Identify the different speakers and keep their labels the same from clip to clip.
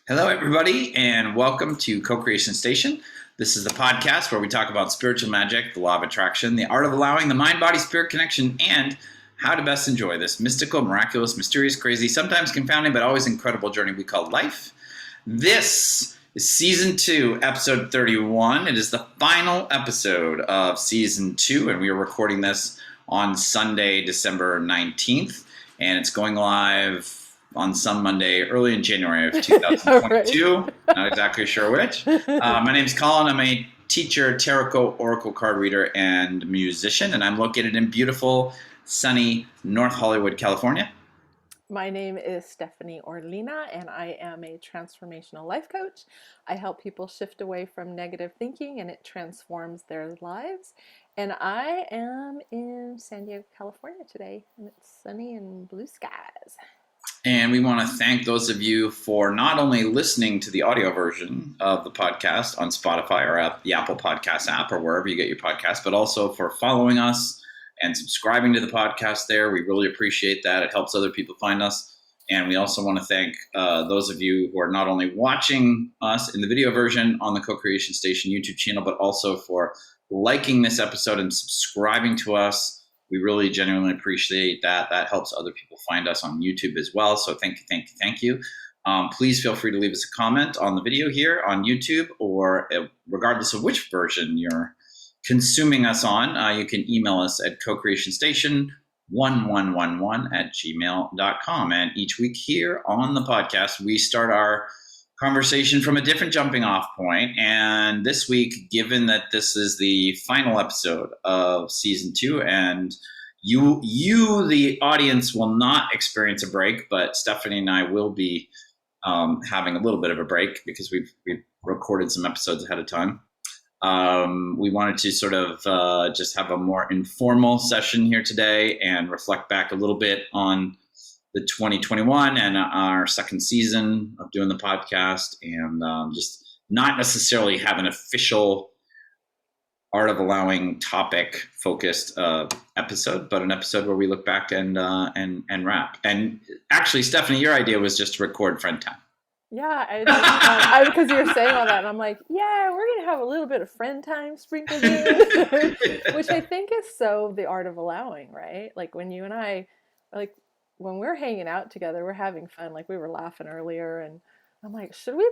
Speaker 1: Hello, everybody, and welcome to Co-Creation Station. This is the podcast where we talk about spiritual magic, the law of attraction, the art of allowing the mind-body-spirit connection, and how to best enjoy this mystical, miraculous, mysterious, crazy, sometimes confounding, but always incredible journey we call life. This is Season 2, Episode 31. It is the final episode of Season 2, and we are recording this on Sunday, December 19th, and it's going live on some Monday early in January of 2022. Right. Not exactly sure which. My name's Collin. I'm a teacher, tarot oracle card reader, and musician, and I'm located in beautiful, sunny North Hollywood, California.
Speaker 2: My name is Stephanie Orlina, and I am a transformational life coach. I help people shift away from negative thinking, and it transforms their lives. And I am in San Diego, California today, and it's sunny and blue skies.
Speaker 1: And we want to thank those of you for not only listening to the audio version of the podcast on Spotify or at the Apple Podcast app or wherever you get your podcast, but also for following us and subscribing to the podcast there. We really appreciate that. It helps other people find us. And we also want to thank those of you who are not only watching us in the video version on the Co-Creation Station YouTube channel, but also for liking this episode and subscribing to us. We really genuinely appreciate that. That helps other people find us on YouTube as well. So thank you, thank you, thank you. Please feel free to leave us a comment on the video here on YouTube, or regardless of which version you're consuming us on, you can email us at cocreationstation1111@gmail.com. And each week here on the podcast, we start our conversation from a different jumping off point. And this week, given that this is the final episode of Season 2, and you the audience, will not experience a break, but Stephanie and I will be having a little bit of a break because we've recorded some episodes ahead of time. We wanted to sort of just have a more informal session here today and reflect back a little bit on the 2021 and our second season of doing the podcast, and just not necessarily have an official art of allowing topic focused episode, but an episode where we look back and wrap. And actually, Stephanie, your idea was just to record friend time.
Speaker 2: Yeah, because you were saying all that, and I'm like, yeah, we're gonna have a little bit of friend time sprinkled in, which I think is so the art of allowing, right? Like when you and I, like when we're hanging out together, we're having fun. Like we were laughing earlier, and I'm like, should we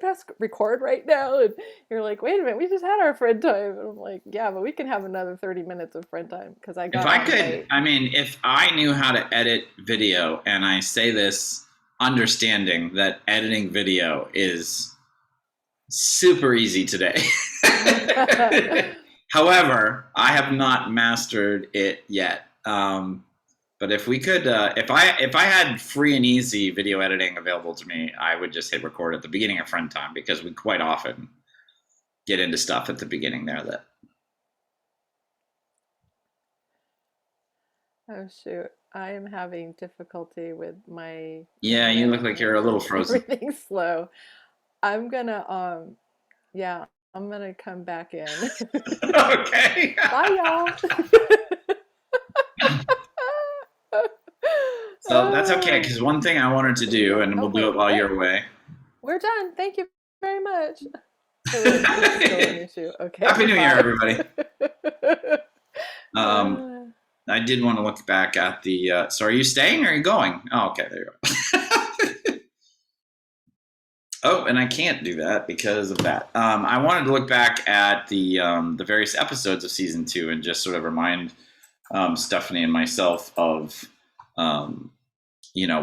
Speaker 2: press record right now? And you're like, wait a minute, we just had our friend time. And I'm like, yeah, but we can have another 30 minutes of friend time because I got.
Speaker 1: If I could, I mean, if I knew how to edit video, and I say this understanding that editing video is super easy today. However, I have not mastered it yet. But if we could, if I had free and easy video editing available to me, I would just hit record at the beginning of friend time, because we quite often get into stuff at the beginning there that.
Speaker 2: Oh shoot, I am having difficulty with my.
Speaker 1: Yeah, you look like you're a little frozen.
Speaker 2: Everything's slow. I'm gonna yeah, I'm gonna come back in.
Speaker 1: Okay.
Speaker 2: Bye, y'all.
Speaker 1: So that's okay, because one thing I wanted to do, and we'll do it while you're away.
Speaker 2: We're done. Thank you very much. Still an issue. Okay.
Speaker 1: Happy New Year, everybody. I did want to look back at the. So, are you staying or are you going? Oh, okay, there you go. Oh, and I can't do that because of that. I wanted to look back at the various episodes of Season 2 and just sort of remind Stephanie and myself of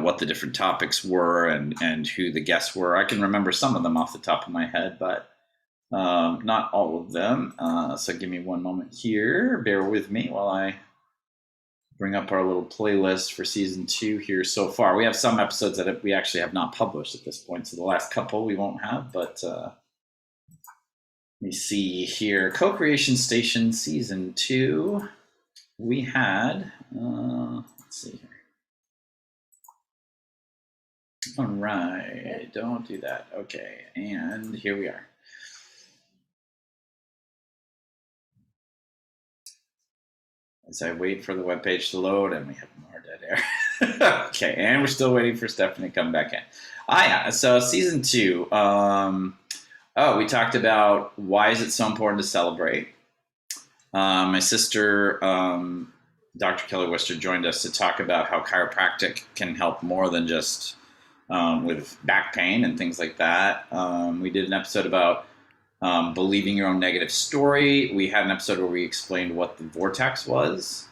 Speaker 1: what the different topics were and who the guests were. I can remember some of them off the top of my head, but not all of them. So give me one moment here. Bear with me while I bring up our little playlist for Season 2 here so far. We have some episodes that we actually have not published at this point, so the last couple we won't have, but let me see here. Co-Creation Station Season 2. We had, let's see here. All right, don't do that. Okay, and here we are. As I wait for the webpage to load, and we have more dead air. Okay, and we're still waiting for Stephanie to come back in. Yeah, so season 2. We talked about why is it so important to celebrate. My sister, Dr. Kelly Worster, joined us to talk about how chiropractic can help more than just with back pain and things like that. We did an episode about believing your own negative story. We had an episode where we explained what the vortex was.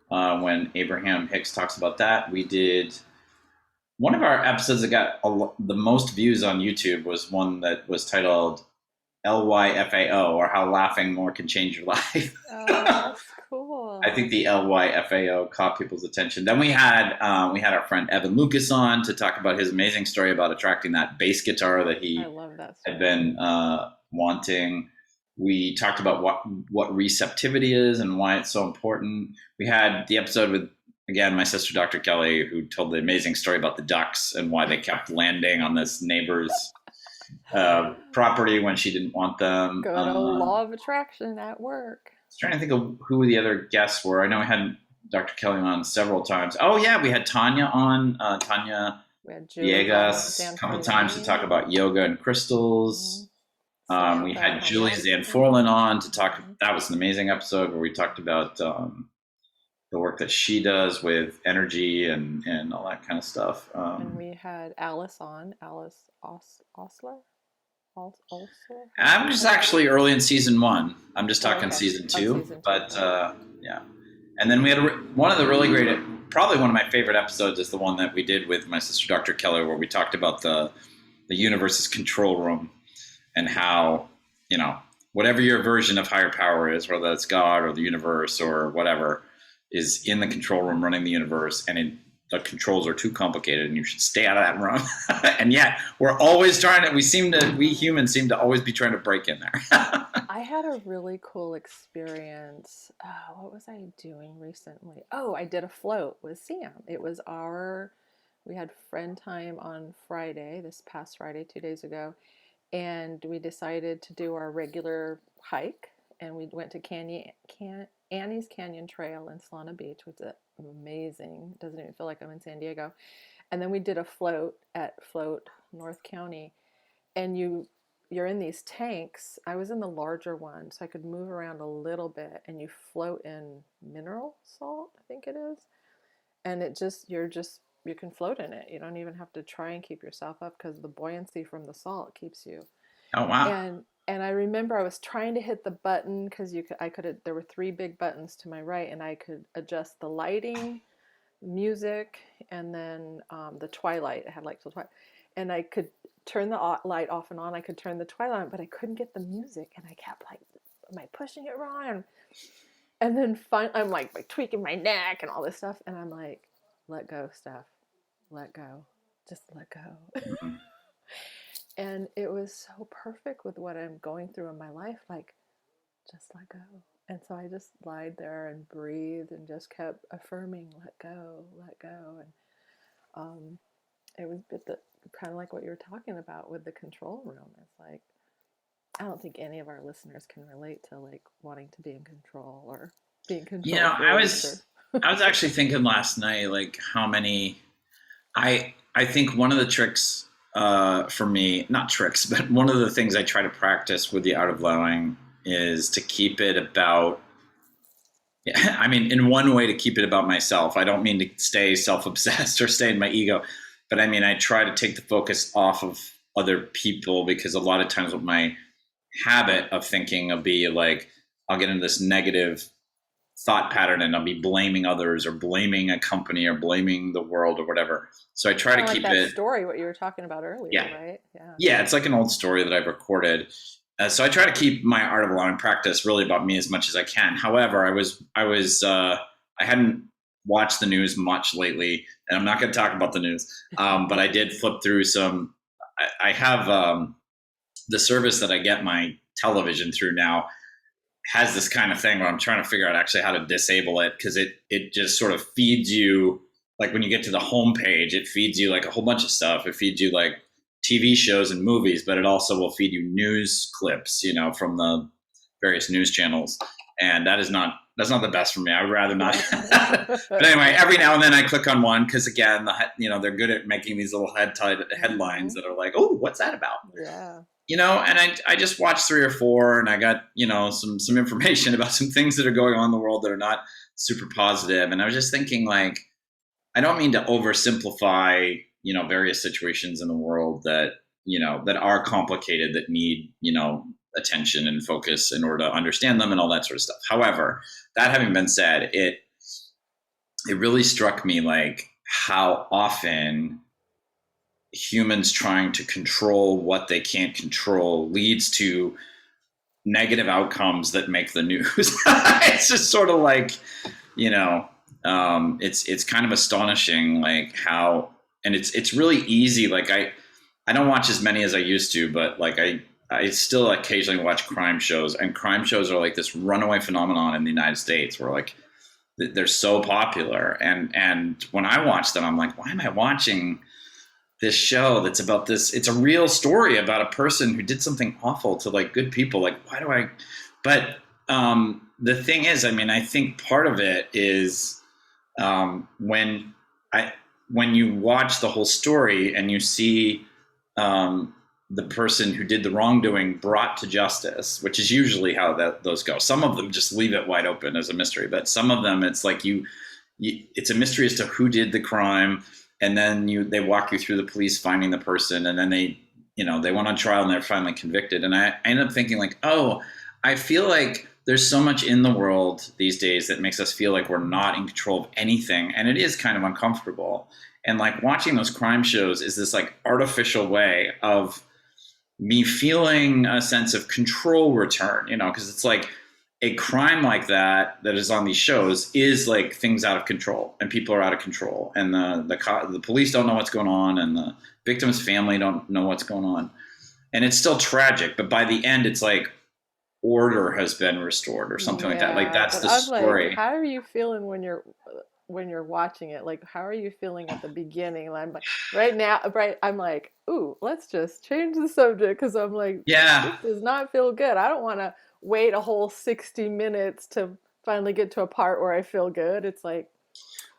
Speaker 1: When Abraham Hicks talks about that, we did one of our episodes that got the most views on YouTube was one that was titled LYFAO, or how laughing more can change your life.
Speaker 2: Oh, that's cool.
Speaker 1: I think the LYFAO caught people's attention. Then we had our friend Evan Lucas on to talk about his amazing story about attracting that bass guitar that he had been wanting. We talked about what receptivity is and why it's so important. We had the episode with, again, my sister, Dr. Kelly, who told the amazing story about the ducks and why they kept landing on this neighbor's property when she didn't want them.
Speaker 2: Good old law of attraction at work.
Speaker 1: I was trying to think of who the other guests were. I know we had Dr. Kelly on several times. Oh, yeah, we had Tanya on, Tanya Villegas, a couple of times to talk about yoga and crystals. We had Julie Zanforlin on to talk. That was an amazing episode where we talked about the work that she does with energy and all that kind of stuff.
Speaker 2: And we had Alice on, Alice Osler.
Speaker 1: I'm just actually early in season 1. I'm just talking season 2. But yeah. And then we had one of the really great, probably one of my favorite episodes is the one that we did with my sister, Dr. Keller, where we talked about the universe's control room. And how, whatever your version of higher power is, whether it's God or the universe or whatever, is in the control room running the universe, and the controls are too complicated and you should stay out of that room. And yet we're always we humans seem to always be trying to break in there.
Speaker 2: I had a really cool experience. What was I doing recently? Oh, I did a float with Sam. It was we had friend time on Friday, this past Friday, 2 days ago. And we decided to do our regular hike, and we went to Annie's Canyon Trail in Solana Beach, which is amazing. It doesn't even feel like I'm in San Diego. And then we did a float at Float, North County, and you're in these tanks. I was in the larger one, so I could move around a little bit, and you float in mineral salt, I think it is. And you can float in it. You don't even have to try and keep yourself up because the buoyancy from the salt keeps you.
Speaker 1: Oh, wow.
Speaker 2: And I remember I was trying to hit the button because there were 3 big buttons to my right, and I could adjust the lighting, music, and then the twilight. It had like the twilight, and I could turn the light off and on. I could turn the twilight on, but I couldn't get the music, and I kept like, am I pushing it wrong? And then I'm like tweaking my neck and all this stuff, and I'm like, let go, Steph. Let go. Just let go. And it was so perfect with what I'm going through in my life. Like, just let go. And so I just lied there and breathed and just kept affirming, let go, let go. And it was kind of like what you were talking about with the control room. It's like, I don't think any of our listeners can relate to like wanting to be in control or being controlled.
Speaker 1: I was actually thinking last night, like how many, I think one of the tricks for me, not tricks, but one of the things I try to practice with the art of allowing is to keep it about, I mean, in one way to keep it about myself. I don't mean to stay self-obsessed or stay in my ego, but I mean, I try to take the focus off of other people, because a lot of times what my habit of thinking will be like, I'll get into this negative thought pattern and I'll be blaming others or blaming a company or blaming the world or whatever. So I try to keep it
Speaker 2: story, what you were talking about earlier, right?
Speaker 1: Yeah. It's like an old story that I've recorded. So I try to keep my art of allowing practice really about me as much as I can. However, I hadn't watched the news much lately, and I'm not going to talk about the news. But I did flip through some. I have the service that I get my television through now has this kind of thing where I'm trying to figure out actually how to disable it, because it just sort of feeds you, like when you get to the home page, it feeds you like a whole bunch of stuff. It feeds you like TV shows and movies, but it also will feed you news clips, from the various news channels. And that is not That's not the best for me. I would rather not. But anyway, every now and then I click on one because again, they're good at making these little headlines that are like, oh, what's that about?
Speaker 2: Yeah.
Speaker 1: And I just watched 3 or 4, and I got some information about some things that are going on in the world that are not super positive. And I was just thinking, like, I don't mean to oversimplify various situations in the world that that are complicated, that need attention and focus in order to understand them and all that sort of stuff. However, that having been said, it really struck me like how often humans trying to control what they can't control leads to negative outcomes that make the news. It's just sort of like, it's kind of astonishing, like how, and it's really easy. Like I don't watch as many as I used to, but like I still occasionally watch crime shows, and crime shows are like this runaway phenomenon in the United States where like they're so popular. And when I watch them, I'm like, why am I watching this show that's about this? It's a real story about a person who did something awful to like good people. Like, why do I? But the thing is, I mean, I think part of it is when you watch the whole story and you see the person who did the wrongdoing brought to justice, which is usually how those go. Some of them just leave it wide open as a mystery, but some of them it's like it's a mystery as to who did the crime, and then they walk you through the police finding the person, and then they went on trial and they're finally convicted. And I end up thinking like, oh, I feel like there's so much in the world these days that makes us feel like we're not in control of anything, and it is kind of uncomfortable. And like watching those crime shows is this like artificial way of me feeling a sense of control return, because it's like a crime like that is on these shows is like things out of control, and people are out of control, and the police don't know what's going on, and the victim's family don't know what's going on, and it's still tragic. But by the end, it's like order has been restored or something like that. Like that's the story.
Speaker 2: Like, how are you feeling when you're watching it? Like, how are you feeling at the beginning? I'm like, I'm like, ooh, let's just change the subject, because I'm like,
Speaker 1: yeah,
Speaker 2: this does not feel good. I don't want to wait a whole 60 minutes to finally get to a part where I feel good. It's like,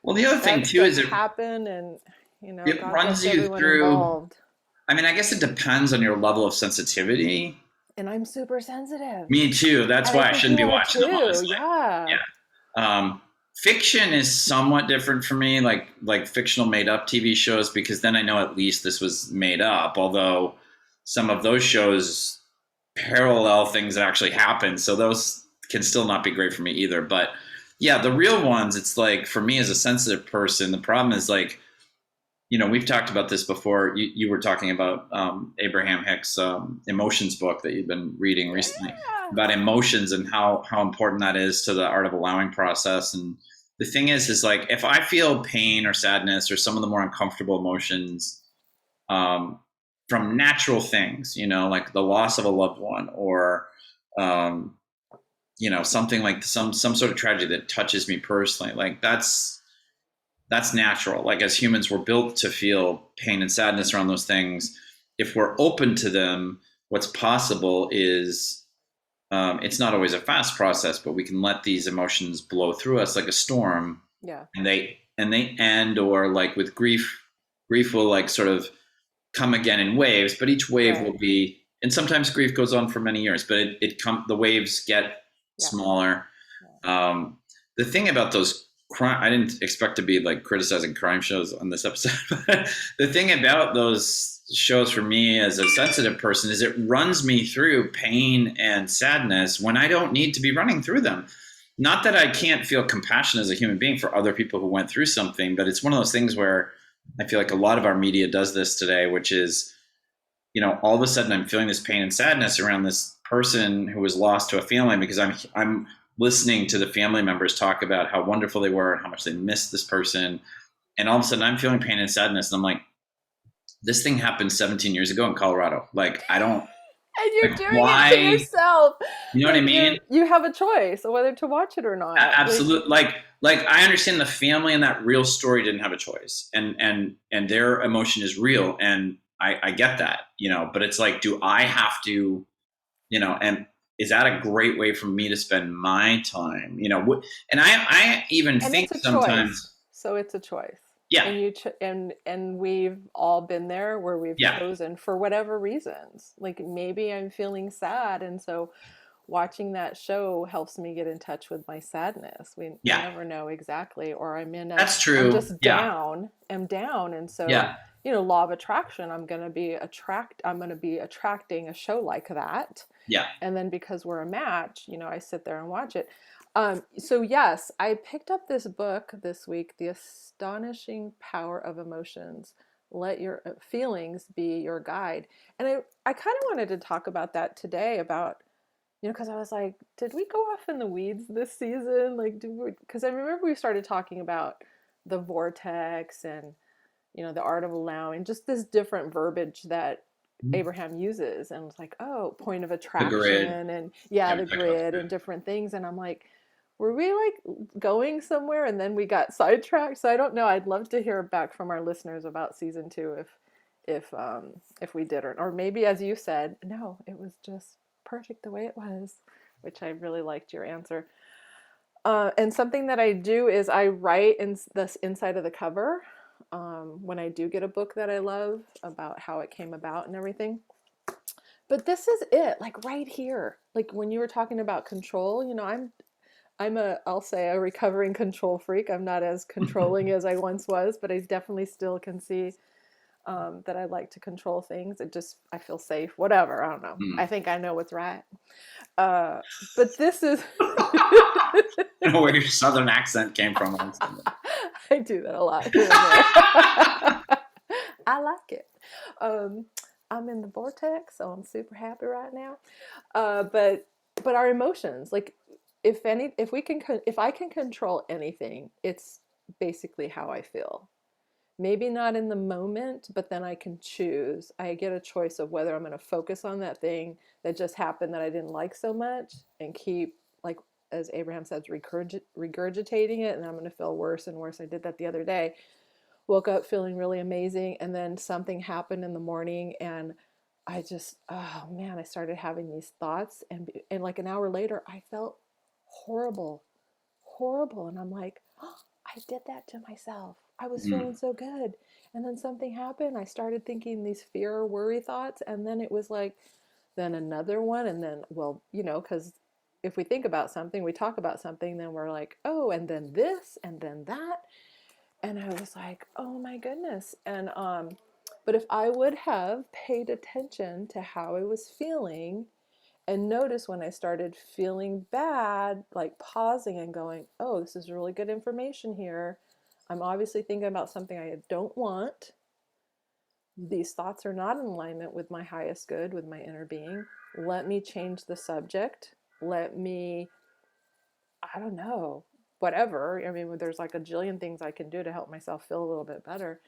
Speaker 1: well, the other thing too is
Speaker 2: it happened, and
Speaker 1: it
Speaker 2: God
Speaker 1: runs
Speaker 2: bless
Speaker 1: you
Speaker 2: everyone
Speaker 1: through.
Speaker 2: involved.
Speaker 1: I mean, I guess it depends on your level of sensitivity.
Speaker 2: And I'm super sensitive.
Speaker 1: Me too. That's why I shouldn't be watching them, honestly.
Speaker 2: Yeah.
Speaker 1: Fiction is somewhat different for me, like fictional made up TV shows, because then I know at least this was made up, although some of those shows parallel things that actually happen. So those can still not be great for me either. But yeah, the real ones, it's like, for me as a sensitive person, the problem is like, we've talked about this before. You were talking about Abraham Hicks' emotions book that you've been reading recently, about emotions and how important that is to the art of allowing process. And the thing is like, if I feel pain or sadness or some of the more uncomfortable emotions from natural things, like the loss of a loved one, or something like some sort of tragedy that touches me personally, like that's natural. Like as humans, we're built to feel pain and sadness around those things. If we're open to them, what's possible is it's not always a fast process, but we can let these emotions blow through us like a storm.
Speaker 2: Yeah.
Speaker 1: And they end, or like with grief will like sort of come again in waves, but each wave will be, and sometimes grief goes on for many years, but the waves get smaller. The thing about those I didn't expect to be like criticizing crime shows on this episode, but the thing about those shows for me as a sensitive person is it runs me through pain and sadness when I don't need to be running through them. Not that I can't feel compassion as a human being for other people who went through something, but it's one of those things where I feel like a lot of our media does this today, which is, all of a sudden I'm feeling this pain and sadness around this person who was lost to a family, because I'm listening to the family members talk about how wonderful they were and how much they missed this person. And all of a sudden I'm feeling pain and sadness. And I'm like, this thing happened 17 years ago in Colorado. Like, I don't.
Speaker 2: And you're doing it to yourself.
Speaker 1: You know what I mean?
Speaker 2: You have a choice of whether to watch it or not.
Speaker 1: Absolutely. Like I understand the family in that real story didn't have a choice, and their emotion is real. And I get that, but it's like, do I have to, and is that a great way for me to spend my time? And I even
Speaker 2: And
Speaker 1: think
Speaker 2: it's a choice.
Speaker 1: sometimes,
Speaker 2: So it's a choice.
Speaker 1: yeah,
Speaker 2: And and we've all been there where we've
Speaker 1: yeah,
Speaker 2: chosen for whatever reasons. Like maybe I'm feeling sad, and so watching that show helps me get in touch with my sadness. We
Speaker 1: yeah,
Speaker 2: never know exactly. Or
Speaker 1: that's
Speaker 2: I'm
Speaker 1: true.
Speaker 2: just
Speaker 1: Yeah,
Speaker 2: down, and so
Speaker 1: yeah,
Speaker 2: law of attraction, I'm gonna be attracting a show like that.
Speaker 1: yeah.
Speaker 2: And then because we're a match, I sit there and watch it. So yes, I picked up this book this week, The Astonishing Power of Emotions. Let your feelings be your guide. And I kind of wanted to talk about that today, about because I was like, did we go off in the weeds this season? Like, because I remember we started talking about the vortex and, the art of allowing, just this different verbiage that Abraham uses. And it's like, oh, point of
Speaker 1: The grid.
Speaker 2: attraction and yeah,
Speaker 1: Yeah, we
Speaker 2: the
Speaker 1: talked about the
Speaker 2: grid
Speaker 1: grid.
Speaker 2: and different things. And I'm like, were we like going somewhere and then we got sidetracked? So I don't know. I'd love to hear back from our listeners about season 2 if we did, or maybe as you said, no, it was just perfect the way it was, which I really liked your answer. And something that I do is I write in this inside of the cover, when I do get a book that I love, about how it came about and everything. But this is it, like right here. Like when you were talking about control, I'll say a recovering control freak. I'm not as controlling as I once was, but I definitely still can see that I like to control things. I feel safe, whatever. I don't know. I
Speaker 1: Mm.
Speaker 2: think I know what's right. Uh, but this is.
Speaker 1: I don't know where your southern accent came from.
Speaker 2: I do that a lot here and there. I like it. Um, I'm in the vortex, so I'm super happy right now. But our emotions, like if I can control anything, it's basically how I feel. Maybe not in the moment, but then I can choose. I get a choice of whether I'm going to focus on that thing that just happened that I didn't like so much and keep, like, as Abraham says, regurgitating it, and I'm going to feel worse and worse. I did that the other day. Woke up feeling really amazing, and then something happened in the morning, and oh man, I started having these thoughts, and like an hour later, I felt horrible, horrible, and I'm like, oh, I did that to myself. I was
Speaker 1: Mm.
Speaker 2: feeling so good. And then something happened. I started thinking these fear or worry thoughts. And then it was like, then another one. And then, well, because if we think about something, we talk about something, then we're like, oh, and then this, and then that. And I was like, oh my goodness. But if I would have paid attention to how I was feeling, and notice when I started feeling bad, like pausing and going, oh, this is really good information here. I'm obviously thinking about something I don't want. These thoughts are not in alignment with my highest good, with my inner being. Let me change the subject. Let me, I don't know, whatever. I mean, there's like a jillion things I can do to help myself feel a little bit better.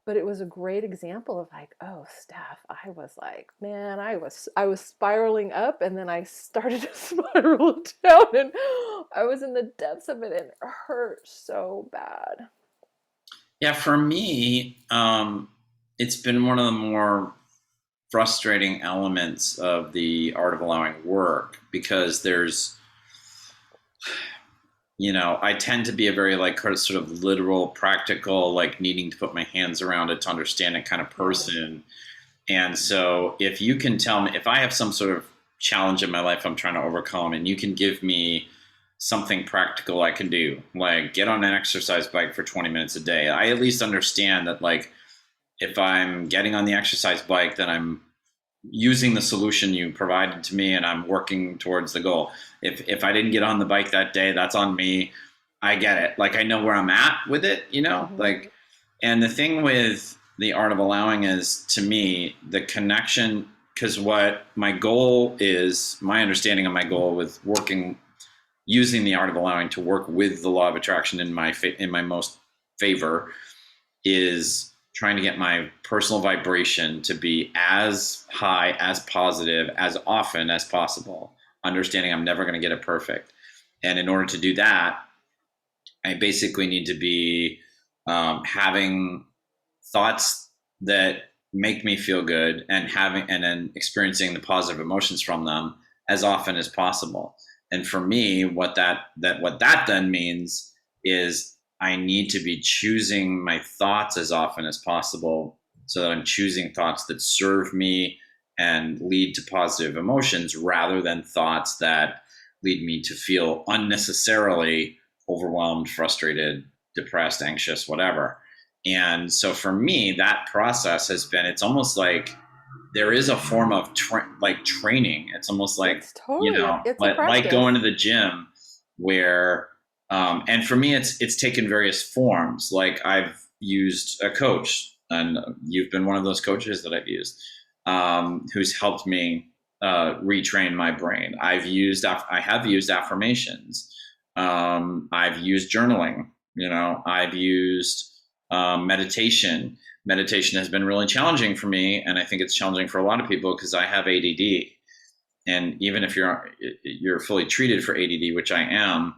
Speaker 2: But it was a great example of like, oh, Steph, I was like, man, I was spiraling up, and then I started to spiral down, and I was in the depths of it, and it hurt so bad.
Speaker 1: Yeah, for me, it's been one of the more frustrating elements of the art of allowing work, because I tend to be a very like sort of literal, practical, like needing to put my hands around it to understand it kind of
Speaker 2: Yeah.
Speaker 1: person. And so if you can tell me, if I have some sort of challenge in my life I'm trying to overcome, and you can give me something practical I can do, like get on an exercise bike for 20 minutes a day, I at least understand that, like, if I'm getting on the exercise bike, then I'm using the solution you provided to me and I'm working towards the goal. If I didn't get on the bike that day, that's on me. I get it. Like, I know where I'm at with it,
Speaker 2: Mm-hmm.
Speaker 1: like, and the thing with the art of allowing is, to me, the connection, because what my goal is, my understanding of my goal with working, using the art of allowing to work with the law of attraction in my most favor, is trying to get my personal vibration to be as high, as positive, as often as possible, understanding I'm never going to get it perfect. And in order to do that, I basically need to be having thoughts that make me feel good, and then experiencing the positive emotions from them as often as possible. And for me, what that then means is I need to be choosing my thoughts as often as possible, so that I'm choosing thoughts that serve me and lead to positive emotions, rather than thoughts that lead me to feel unnecessarily overwhelmed, frustrated, depressed, anxious, whatever. And so for me, that process has been, it's almost like there is a form of training. It's almost like,
Speaker 2: It's totally it's a
Speaker 1: like
Speaker 2: practice.
Speaker 1: going to the gym where, and for me, it's taken various forms. Like I've used a coach, and you've been one of those coaches that I've used, who's helped me retrain my brain. I have used affirmations. I've used journaling. I've used meditation. Meditation has been really challenging for me, and I think it's challenging for a lot of people because I have ADD. And even if you're fully treated for ADD, which I am,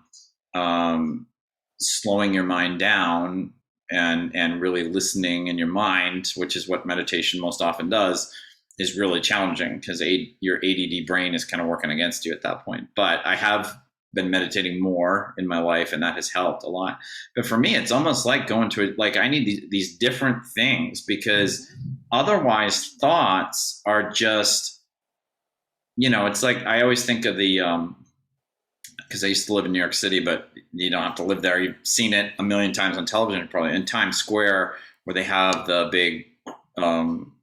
Speaker 1: slowing your mind down and really listening in your mind, which is what meditation most often does, is really challenging because your ADD brain is kind of working against you at that point. But I have been meditating more in my life, and that has helped a lot. But for me, it's almost like going to it. Like I need these different things, because otherwise thoughts are just, it's like, I always think of the, because I used to live in New York City, but you don't have to live there. You've seen it a million times on television, probably, in Times Square, where they have the big, some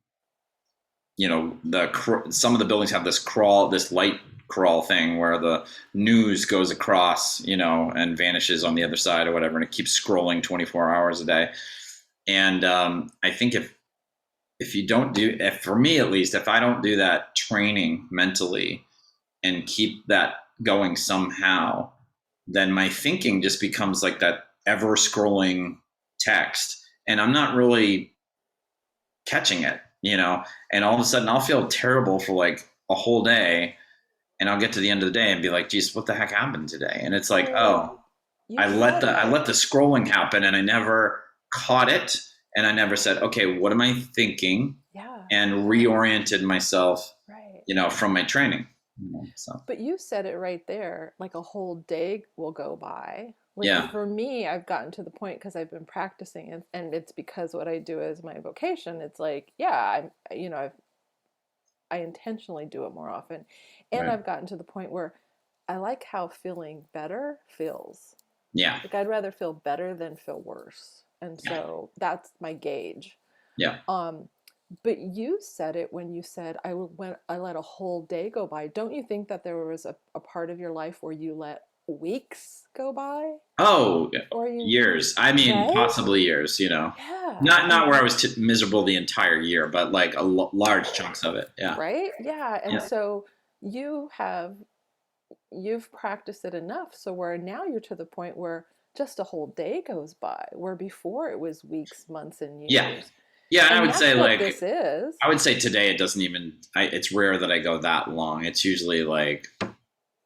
Speaker 1: of the buildings have this light crawl thing where the news goes across, and vanishes on the other side or whatever, and it keeps scrolling 24 hours a day. And I think for me at least, if I don't do that training mentally and keep that going somehow, then my thinking just becomes like that ever scrolling text, and I'm not really catching it, and all of a sudden I'll feel terrible for like a whole day, and I'll get to the end of the day and be like, geez, what the heck happened today? And it's like, I let the scrolling happen, and I never caught it, and I never said, okay, what am I thinking?
Speaker 2: Yeah.
Speaker 1: And reoriented myself,
Speaker 2: right.
Speaker 1: From my training. So.
Speaker 2: But you said it right there, like a whole day will go by. Like for me, I've gotten to the point, because I've been practicing, and it's because what I do as my vocation. It's like, I intentionally do it more often, and I've gotten to the point where I like how feeling better feels.
Speaker 1: Yeah.
Speaker 2: Like I'd rather feel better than feel worse, and so that's my gauge.
Speaker 1: Yeah.
Speaker 2: But you said it when you said, I let a whole day go by. Don't you think that there was a part of your life where you let weeks go by?
Speaker 1: Oh,
Speaker 2: or
Speaker 1: years. I mean, right? Possibly years,
Speaker 2: Yeah.
Speaker 1: Not where I was miserable the entire year, but like large chunks of it. Yeah.
Speaker 2: Right? Yeah. And so you've practiced it enough, so where now you're to the point where just a whole day goes by, where before it was weeks, months, and years.
Speaker 1: Yeah, and I would say, like,
Speaker 2: this is.
Speaker 1: I would say today it doesn't even. It's rare that I go that long. It's usually like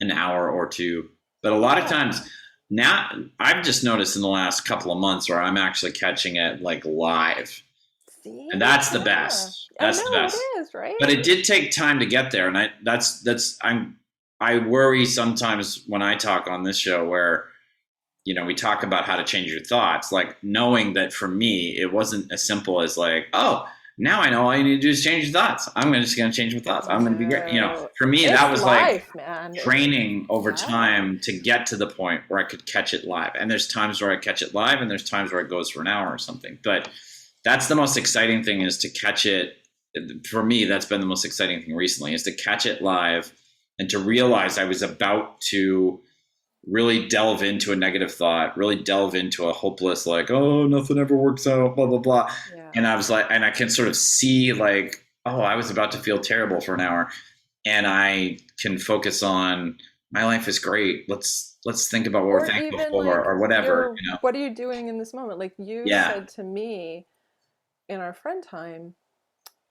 Speaker 1: an hour or two. But a lot of times now, I've just noticed in the last couple of months where I'm actually catching it like live.
Speaker 2: See?
Speaker 1: And that's the best. That's the best.
Speaker 2: It is, right?
Speaker 1: But it did take time to get there, and I worry sometimes when I talk on this show where, we talk about how to change your thoughts, like knowing that for me, it wasn't as simple as like, oh, now I know all you need to do is change your thoughts. I'm just going to change my thoughts. I'm going to be great. For me, that was life, like training over time to get to the point where I could catch it live. And there's times where I catch it live, and there's times where it goes for an hour or something. But that's the most exciting thing, is to catch it. For me, that's been the most exciting thing recently, is to catch it live and to realize I was about to really delve into a negative thought, really delve into a hopeless, like, oh, nothing ever works out, blah, blah, blah. Yeah. And I was like, and I can sort of see like, oh, I was about to feel terrible for an hour, and I can focus on, my life is great. Let's think about what we're thankful for, or whatever.
Speaker 2: What are you doing in this moment? Like you said to me in our friend time,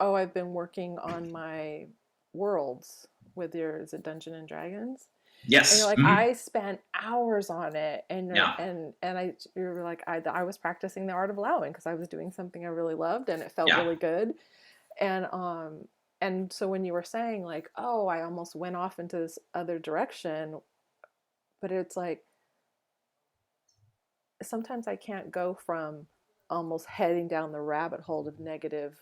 Speaker 2: oh, I've been working on my worlds with is it Dungeons and Dragons?
Speaker 1: Yes.
Speaker 2: And you're like, I spent hours on it, and you were like, I was practicing the art of allowing because I was doing something I really loved, and it felt really good. And And so when you were saying like, oh, I almost went off into this other direction, but it's like sometimes I can't go from almost heading down the rabbit hole of negative,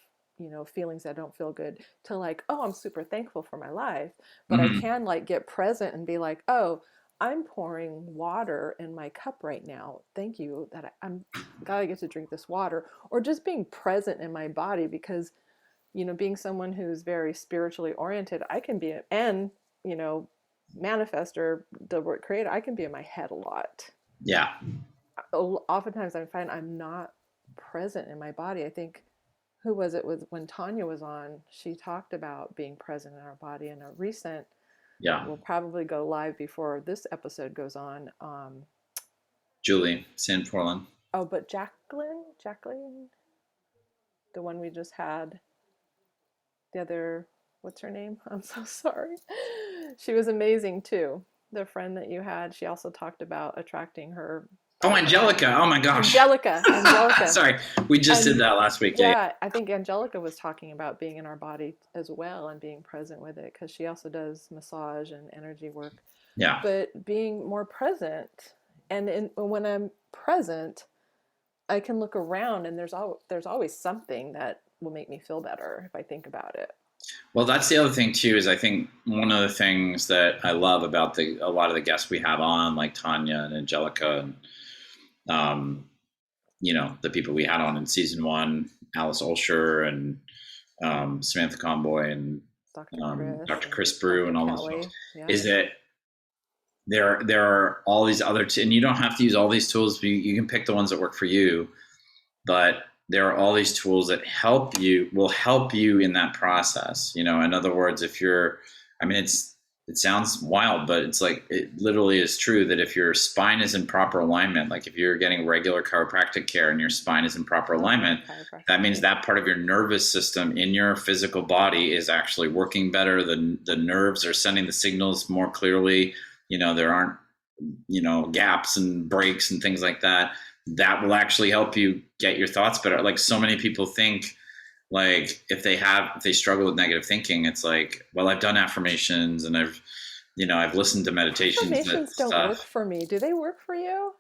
Speaker 2: feelings that don't feel good to like, oh, I'm super thankful for my life. But I
Speaker 1: Hmm.
Speaker 2: can like get present and be like, oh, I'm pouring water in my cup right now. Thank you that I'm glad I get to drink this water. Or just being present in my body because, being someone who's very spiritually oriented, I can be, and, you know, manifester, the word creator, I can be in my head a lot.
Speaker 1: Yeah.
Speaker 2: Oftentimes I find I'm not present in my body. I think, who was it with when Tanya was on, she talked about being present in our body in a recent,
Speaker 1: Yeah.
Speaker 2: will probably go live before this episode goes on.
Speaker 1: Julie, San Portland.
Speaker 2: Oh, but Jacqueline, the one we just had, the other, what's her name? I'm so sorry. She was amazing too. The friend that you had, she also talked about attracting her
Speaker 1: Oh, Angelica. Oh my gosh.
Speaker 2: Angelica.
Speaker 1: Sorry. We just did
Speaker 2: And
Speaker 1: that last week. Yeah.
Speaker 2: yeah, I think Angelica was talking about being in our body as well and being present with it because she also does massage and energy work.
Speaker 1: Yeah.
Speaker 2: But being more present, and when I'm present, I can look around and there's always something that will make me feel better if I think about it.
Speaker 1: Well, that's the other thing too. Is I think one of the things that I love about a lot of the guests we have on, like Tanya and Angelica, and um, the people we had on in season one, Alice Olsher and Samantha Comboy and
Speaker 2: Dr. Chris
Speaker 1: Dr.
Speaker 2: and
Speaker 1: Chris Brew
Speaker 2: Dr.
Speaker 1: and all those folks,
Speaker 2: Kelly. Yeah.
Speaker 1: is that there are all these other and you don't have to use all these tools. You can pick the ones that work for you, but there are all these tools that will help you in that process. In other words, if you're, I mean, it sounds wild, but it's like, it literally is true that if your spine is in proper alignment, like if you're getting regular chiropractic care and your spine is in proper alignment, that means that part of your nervous system in your physical body is actually working better. The nerves are sending the signals more clearly. There aren't, gaps and breaks and things like that. That will actually help you get your thoughts better. Like so many people think, like if they struggle with negative thinking, it's like, well, I've done affirmations and I've listened to meditations.
Speaker 2: Affirmations don't work for me. Do they work for you?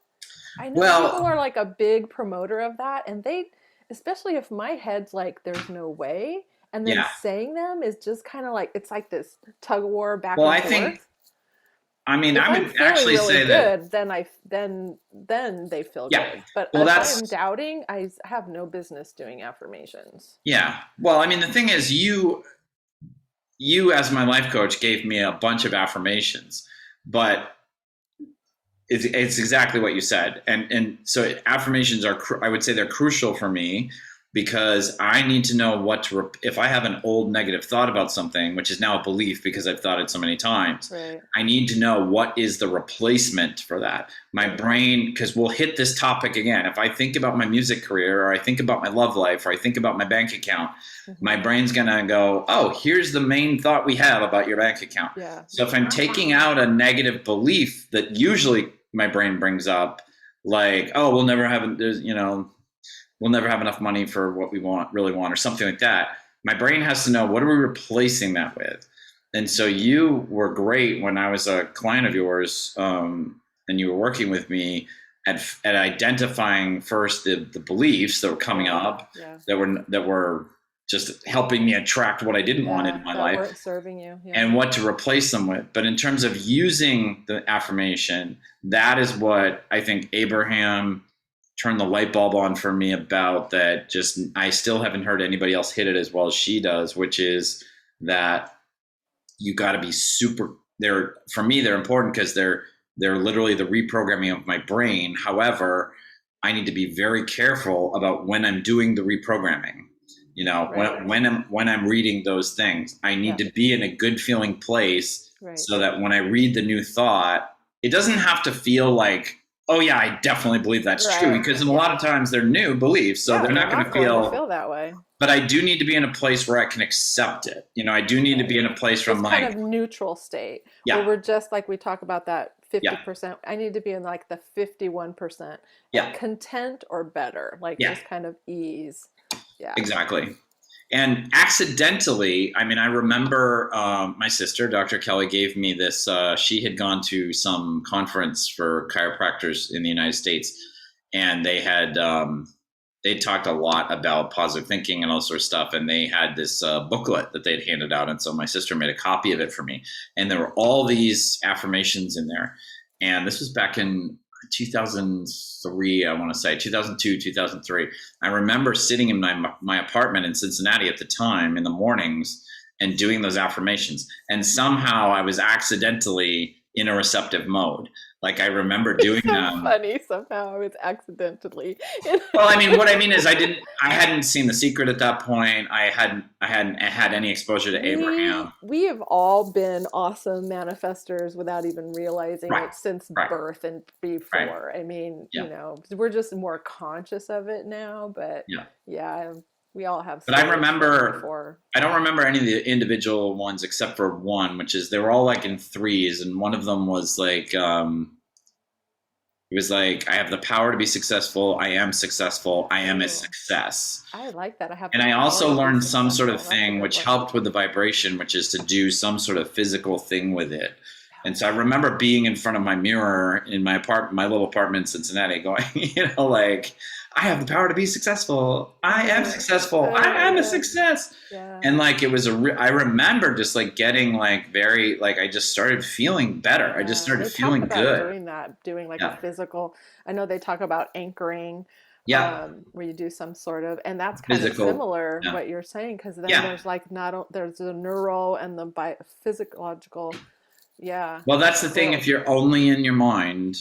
Speaker 2: I know people
Speaker 1: Well,
Speaker 2: are like a big promoter of that, and especially if my head's like, there's no way, and then
Speaker 1: yeah.
Speaker 2: saying them is just kind of like, it's like this tug of war back
Speaker 1: Well,
Speaker 2: and
Speaker 1: I
Speaker 2: forth.
Speaker 1: think, I mean,
Speaker 2: If
Speaker 1: I
Speaker 2: I'm
Speaker 1: would
Speaker 2: feeling
Speaker 1: actually
Speaker 2: really
Speaker 1: say that,
Speaker 2: good, then they feel
Speaker 1: yeah.
Speaker 2: good. But
Speaker 1: Well,
Speaker 2: if I am
Speaker 1: that's,
Speaker 2: doubting, I have no business doing affirmations.
Speaker 1: yeah. Well, I mean, the thing is, you as my life coach gave me a bunch of affirmations, but it's exactly what you said. And so affirmations are, I would say they're crucial for me because I need to know if I have an old negative thought about something, which is now a belief because I've thought it so many times,
Speaker 2: Right.
Speaker 1: I need to know what is the replacement for that. My brain, because we'll hit this topic again. If I think about my music career or I think about my love life or I think about my bank account, my brain's going to go, oh, here's the main thought we have about your bank account.
Speaker 2: Yeah.
Speaker 1: So if I'm taking out a negative belief that usually my brain brings up, like, oh, we'll never have enough money for what we really want, or something like that. My brain has to know, what are we replacing that with? And so you were great when I was a client of yours, and you were working with me at identifying first the beliefs that were coming up, that were just helping me attract what I didn't want in my life,
Speaker 2: that weren't serving you,
Speaker 1: and what to replace them with. But in terms of using the affirmation, that is what I think Abraham turned the light bulb on for me about. That just, I still haven't heard anybody else hit it as well as she does, which is that you got to be super, for me, they're important because they're literally the reprogramming of my brain. However, I need to be very careful about when I'm doing the reprogramming. When I'm reading those things, I need to be in a good feeling place, so that when I read the new thought, it doesn't have to feel like, oh yeah, I definitely believe that's true, because a lot of times they're new beliefs, so they're not going to feel
Speaker 2: that way.
Speaker 1: But I do need to be in a place where I can accept it. I do need to be in a place from
Speaker 2: kind of neutral state, where we're just like, we talk about that 50%. I need to be in like the 51%, content or better, like just kind of ease. Yeah,
Speaker 1: exactly. And accidentally, I mean, I remember my sister, Dr. Kelly, gave me this. She had gone to some conference for chiropractors in the United States, and they talked a lot about positive thinking and all sorts of stuff. And they had this booklet that they'd handed out, and so my sister made a copy of it for me. And there were all these affirmations in there. And this was back in 2003, I want to say 2002, 2003. I remember sitting in my apartment in Cincinnati at the time in the mornings and doing those affirmations. And somehow I was accidentally in a receptive mode. Like I remember doing
Speaker 2: so
Speaker 1: them.
Speaker 2: Funny. Somehow I was accidentally.
Speaker 1: Well, I mean, what I mean is I hadn't seen The Secret at that point. I hadn't had any exposure to Abraham.
Speaker 2: We have all been awesome manifestors without even realizing
Speaker 1: Right.
Speaker 2: it since
Speaker 1: Right.
Speaker 2: birth and before.
Speaker 1: Right.
Speaker 2: I mean,
Speaker 1: Yeah.
Speaker 2: you know, we're just more conscious of it now, but yeah, we all have.
Speaker 1: But I remember,
Speaker 2: before.
Speaker 1: I don't remember any of the individual ones except for one, which is they were all like in threes, and one of them was like, it was like, I have the power to be successful. I am successful. I am a success.
Speaker 2: I like that.
Speaker 1: And I also learned some sort of thing which helped with the vibration, which is to do some sort of physical thing with it. And so I remember being in front of my mirror in my apartment, my little apartment in Cincinnati, going, you know, like, I have the power to be successful. I am successful. I am a success.
Speaker 2: Yeah.
Speaker 1: And like, it was I remember just like getting like very, like, I just started feeling better. I just started feeling good.
Speaker 2: Doing like a physical, I know they talk about anchoring.
Speaker 1: Yeah.
Speaker 2: Where you do some sort of, and that's kind of similar what you're saying, because then there's like there's the neural and the physiological. Yeah.
Speaker 1: Well, that's the thing. If you're only in your mind,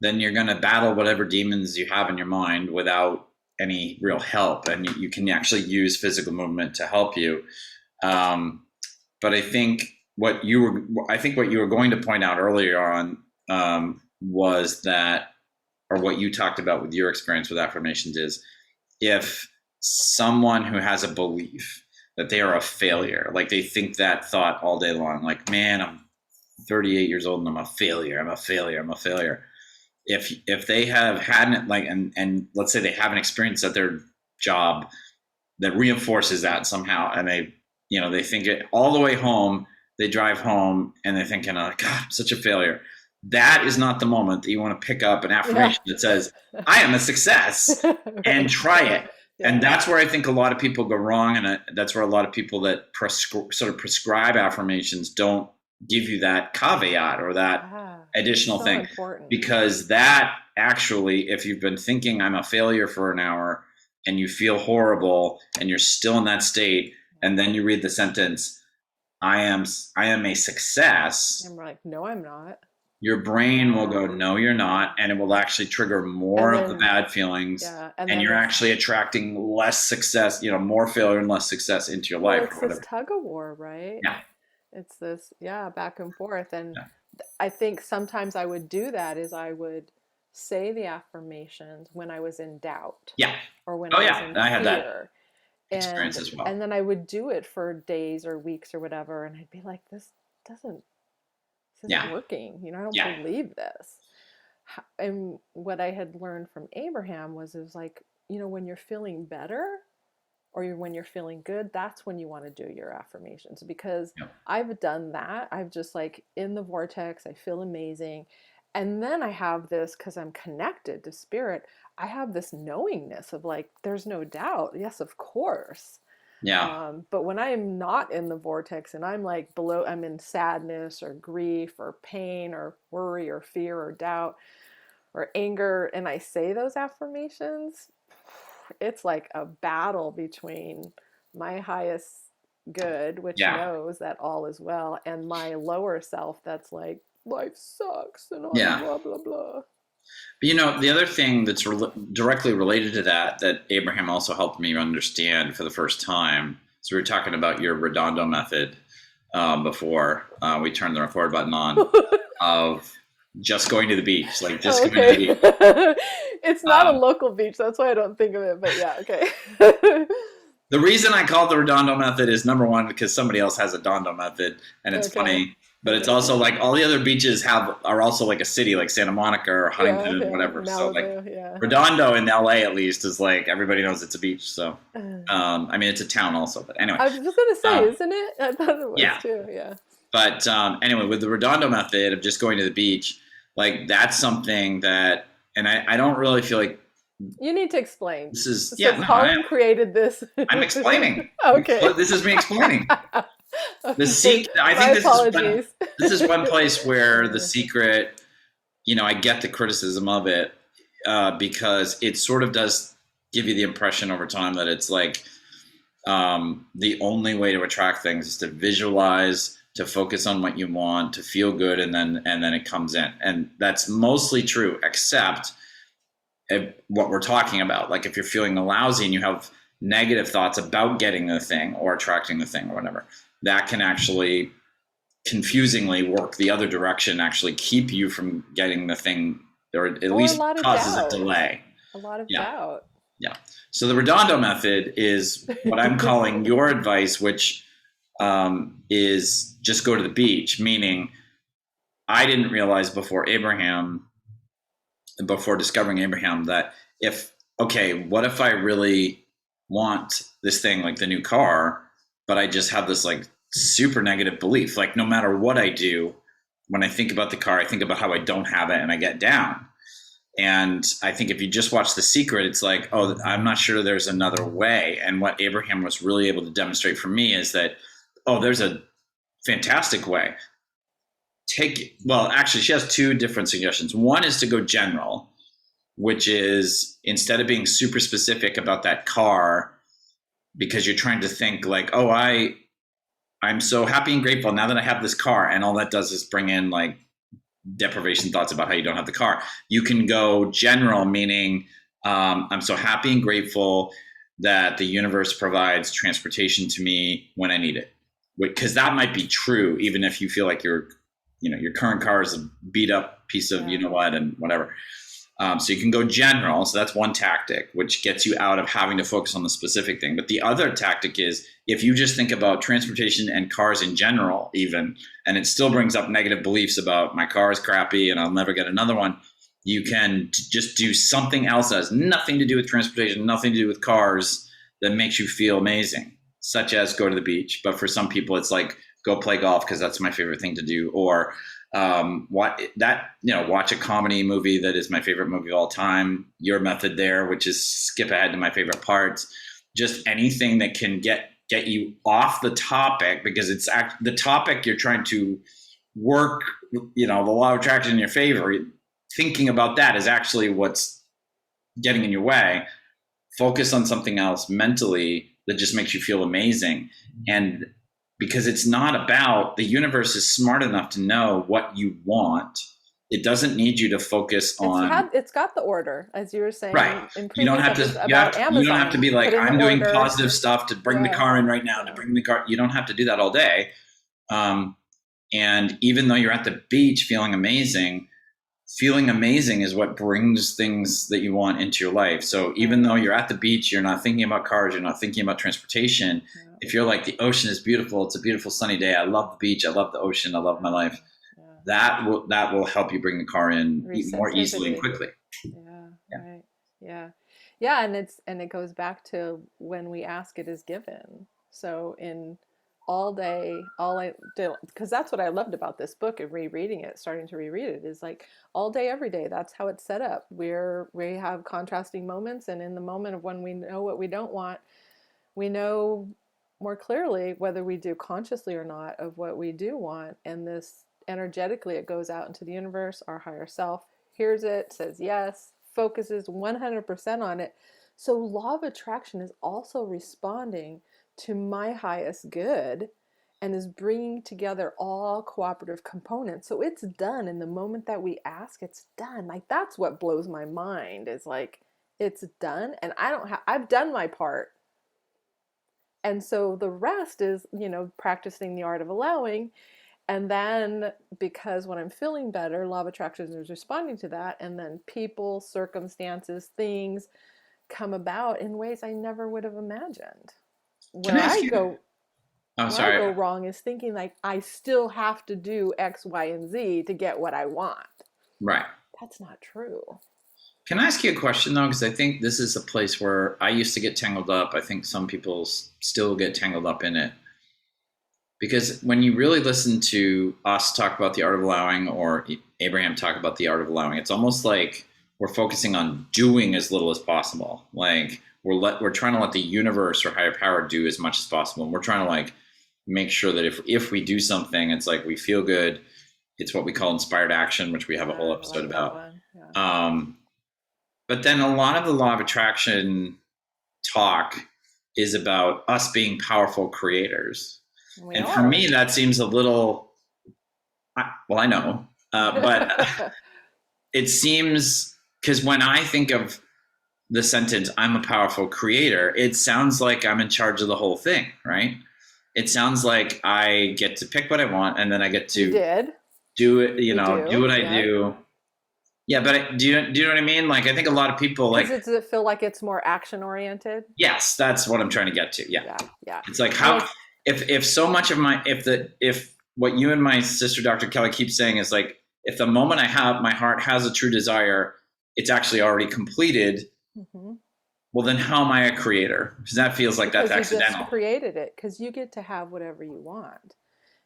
Speaker 1: then you're going to battle whatever demons you have in your mind without any real help. And you can actually use physical movement to help you. But I think what you were going to point out earlier on was that, or what you talked about with your experience with affirmations, is if someone who has a belief that they are a failure, like they think that thought all day long, like, man, I'm 38 years old and I'm a failure. I'm a failure. I'm a failure. If they have had like, and let's say they have an experience at their job that reinforces that somehow, and they think it all the way home, they drive home and they're thinking, oh, God, I'm such a failure. That is not the moment that you want to pick up an affirmation that says, I am a success, and try it. Yeah. And that's where I think a lot of people go wrong. And that's where a lot of people that sort of prescribe affirmations don't give you that caveat or that additional thing. Important. Because that actually, if you've been thinking I'm a failure for an hour and you feel horrible and you're still in that state, and then you read the sentence, I am a success.
Speaker 2: I'm like, no, I'm not.
Speaker 1: Your brain will go, no, you're not. And it will actually trigger more of the bad feelings. Yeah, and you're actually attracting less success, more failure and less success into your life.
Speaker 2: It's this tug of war, right?
Speaker 1: Yeah.
Speaker 2: It's this, back and forth. And I think sometimes I would do that is I would say the affirmations when I was in doubt.
Speaker 1: Yeah.
Speaker 2: Or when I was in fear.
Speaker 1: I had that experience as well.
Speaker 2: And then I would do it for days or weeks or whatever. And I'd be like, this isn't working. I don't believe this. And what I had learned from Abraham was like, when you're feeling better or when you're feeling good, that's when you want to do your affirmations, because I've done that. I've just like in the vortex, I feel amazing. And then I have this, because I'm connected to spirit, I have this knowingness of like, there's no doubt. Yes, of course.
Speaker 1: Yeah.
Speaker 2: But when I'm not in the vortex and I'm like I'm in sadness or grief or pain or worry or fear or doubt or anger, and I say those affirmations, it's like a battle between my highest good, which knows that all is well, and my lower self that's like, life sucks and all blah, blah, blah.
Speaker 1: But the other thing that's directly related to that Abraham also helped me understand for the first time, so we were talking about your Redondo method before we turned the record button on, of just going to the beach, like just going to the beach.
Speaker 2: It's not a local beach, that's why I don't think of it, but yeah, okay.
Speaker 1: The reason I call it the Redondo method is, number one, because somebody else has a Dondo method, and it's funny. but it's also like all the other beaches are also like a city, like Santa Monica or
Speaker 2: Yeah,
Speaker 1: Huntington or
Speaker 2: yeah,
Speaker 1: whatever. So like
Speaker 2: Malibu, yeah.
Speaker 1: Redondo in LA at least is like everybody knows it's a beach. So
Speaker 2: Uh,
Speaker 1: I mean it's a town also, but anyway,
Speaker 2: I was just gonna say,
Speaker 1: um,
Speaker 2: isn't it? I thought it was
Speaker 1: yeah.
Speaker 2: too. Yeah.
Speaker 1: But anyway, with the Redondo method of just going to the beach, like that's something that, and I don't really feel like
Speaker 2: You need to explain.
Speaker 1: this is,
Speaker 2: So
Speaker 1: yeah, no,
Speaker 2: Collin created this.
Speaker 1: I'm explaining.
Speaker 2: Okay.
Speaker 1: This is me explaining. The
Speaker 2: Okay.
Speaker 1: secret, I
Speaker 2: My
Speaker 1: think
Speaker 2: apologies.
Speaker 1: this is one place where the secret, I get the criticism of it because it sort of does give you the impression over time that it's like the only way to attract things is to visualize, to focus on what you want, to feel good, and then it comes in. And that's mostly true, except what we're talking about. Like if you're feeling lousy and you have negative thoughts about getting the thing or attracting the thing or whatever, that can actually confusingly work the other direction, actually keep you from getting the thing, or at
Speaker 2: Or a
Speaker 1: least
Speaker 2: lot of
Speaker 1: causes
Speaker 2: doubt.
Speaker 1: a delay.
Speaker 2: A lot of
Speaker 1: Yeah.
Speaker 2: doubt.
Speaker 1: Yeah. So the Redondo method is what I'm calling your advice, which is just go to the beach, meaning I didn't realize before discovering Abraham, that what if I really want this thing, like the new car, but I just have this like super negative belief, like no matter what I do, when I think about the car, I think about how I don't have it and I get down. And I think if you just watch The Secret, it's like, oh, I'm not sure there's another way. And what Abraham was really able to demonstrate for me is that, oh, there's a fantastic way. Actually, she has two different suggestions. One is to go general, which is instead of being super specific about that car, because you're trying to think like, oh, I'm so happy and grateful now that I have this car, and all that does is bring in like deprivation thoughts about how you don't have the car. You can go general, meaning I'm so happy and grateful that the universe provides transportation to me when I need it, because that might be true even if you feel like your current car is a beat up piece of and whatever. So you can go general. So that's one tactic, which gets you out of having to focus on the specific thing. But the other tactic is if you just think about transportation and cars in general, even, and it still brings up negative beliefs about my car is crappy and I'll never get another one, you can just do something else that has nothing to do with transportation, nothing to do with cars, that makes you feel amazing, such as go to the beach. But for some people, it's like go play golf because that's my favorite thing to do, or watch a comedy movie that is my favorite movie of all time. Your method there, which is skip ahead to my favorite parts. Just anything that can get you off the topic, because it's the topic you're trying to work, the law of attraction in your favor. Thinking about that is actually what's getting in your way. Focus on something else mentally that just makes you feel amazing. And because it's not about, the universe is smart enough to know what you want. It doesn't need you to focus on.
Speaker 2: It's got the order, as you were saying.
Speaker 1: Right.
Speaker 2: In
Speaker 1: You don't have
Speaker 2: previous
Speaker 1: to.
Speaker 2: Amazon.
Speaker 1: You don't have to be like, I'm doing
Speaker 2: order.
Speaker 1: positive stuff to bring the car in right now. To bring the car. You don't have to do that all day. And even though you're at the beach feeling amazing is what brings things that you want into your life. So even though you're at the beach, you're not thinking about cars, you're not thinking about transportation. Yeah. If you're like, the ocean is beautiful, it's a beautiful sunny day, I love the beach, I love the ocean, I love my life. Yeah. That will help you bring the car in more easily and quickly.
Speaker 2: Yeah. Right. Yeah. And it goes back to when we ask, it is given. So in all day, because that's what I loved about this book and starting to reread it, is like all day, every day. That's how it's set up. We have contrasting moments, and in the moment of when we know what we don't want, we know more clearly, whether we do consciously or not, of what we do want. And this energetically, it goes out into the universe. Our higher self hears it, says yes, focuses 100% on it. So law of attraction is also responding to my highest good and is bringing together all cooperative components. So it's done in the moment that we ask, it's done. Like, that's what blows my mind, is like, it's done, and I've done my part. And so the rest is, practicing the art of allowing. And then, because when I'm feeling better, law of attraction is responding to that. And then people, circumstances, things come about in ways I never would have imagined.
Speaker 1: I'm
Speaker 2: Where I
Speaker 1: sorry.
Speaker 2: go wrong is thinking like I still have to do X, Y, and Z to get what I want.
Speaker 1: Right.
Speaker 2: That's not true.
Speaker 1: Can I ask you a question though? Because I think this is a place where I used to get tangled up. I think some people still get tangled up in it. Because when you really listen to us talk about the art of allowing, or Abraham talk about the art of allowing, it's almost like we're focusing on doing as little as possible. Like we're trying to let the universe or higher power do as much as possible. And we're trying to like make sure that if we do something, it's like we feel good. It's what we call inspired action, which we have a whole episode about. Yeah. But then a lot of the law of attraction talk is about us being powerful creators. And for me, that seems a little, well, I know, but it seems, because when I think of the sentence, I'm a powerful creator, it sounds like I'm in charge of the whole thing, right? It sounds like I get to pick what I want, and then I get to do it, do what I do. Yeah, but do you know what I mean? Like, I think a lot of people like.
Speaker 2: Does it feel like it's more action oriented?
Speaker 1: Yes, that's what I'm trying to get to. Yeah. It's like how if so much of if what you and my sister Dr. Kelly keep saying is like, if the moment my heart has a true desire, it's actually already completed. Mm-hmm. Well, then how am I a creator? Because that feels like that's accidental.
Speaker 2: You just created it because you get to have whatever you want.